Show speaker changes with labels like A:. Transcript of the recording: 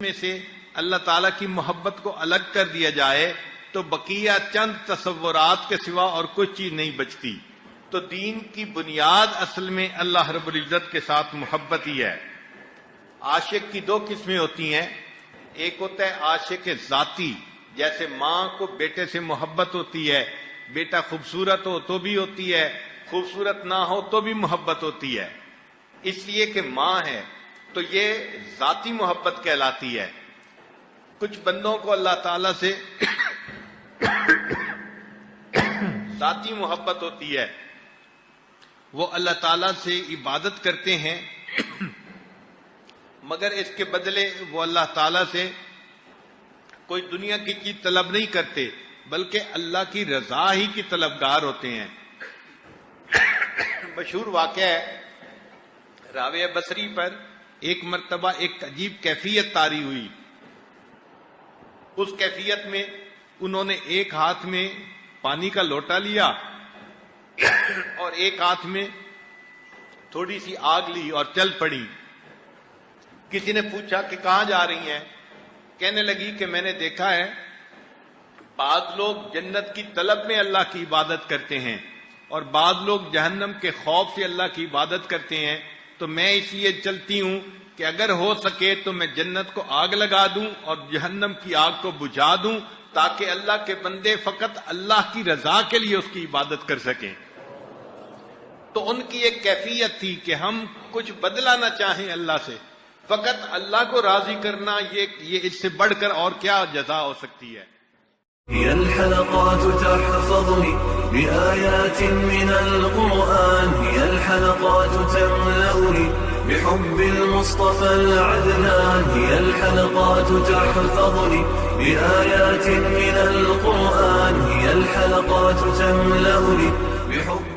A: میں سے اللہ تعالیٰ کی محبت کو الگ کر دیا جائے تو بقیہ چند تصورات کے سوا اور کوئی چیز نہیں بچتی. تو دین کی بنیاد اصل میں اللہ رب العزت کے ساتھ محبت ہی ہے. عاشق کی دو قسمیں ہوتی ہیں. ایک ہوتا ہے عاشق ذاتی، جیسے ماں کو بیٹے سے محبت ہوتی ہے، بیٹا خوبصورت ہو تو بھی ہوتی ہے، خوبصورت نہ ہو تو بھی محبت ہوتی ہے، اس لیے کہ ماں ہے. تو یہ ذاتی محبت کہلاتی ہے. کچھ بندوں کو اللہ تعالیٰ سے ذاتی محبت ہوتی ہے، وہ اللہ تعالیٰ سے عبادت کرتے ہیں مگر اس کے بدلے وہ اللہ تعالیٰ سے کوئی دنیا کی چیز طلب نہیں کرتے بلکہ اللہ کی رضا ہی کی طلبگار ہوتے ہیں. مشہور واقعہ ہے، راوی بصری پر ایک مرتبہ ایک عجیب کیفیت طاری ہوئی. اس کیفیت میں انہوں نے ایک ہاتھ میں پانی کا لوٹا لیا اور ایک ہاتھ میں تھوڑی سی آگ لی اور چل پڑی. کسی نے پوچھا کہ کہاں جا رہی ہیں؟ کہنے لگی کہ میں نے دیکھا ہے بعض لوگ جنت کی طلب میں اللہ کی عبادت کرتے ہیں اور بعض لوگ جہنم کے خوف سے اللہ کی عبادت کرتے ہیں، تو میں اس لیے چلتی ہوں کہ اگر ہو سکے تو میں جنت کو آگ لگا دوں اور جہنم کی آگ کو بجھا دوں تاکہ اللہ کے بندے فقط اللہ کی رضا کے لیے اس کی عبادت کر سکیں. تو ان کی ایک کیفیت تھی کہ ہم کچھ بدلہ نہ چاہیں اللہ سے، فقط اللہ کو راضی کرنا، یہ اس سے بڑھ کر اور کیا جزا ہو سکتی ہے.
B: هي الحلقات تحفظني بآيات من القرآن، هي الحلقات تملأني بحب المصطفى العدنان، هي الحلقات تحفظني بآيات من القرآن، هي الحلقات تملأني بحب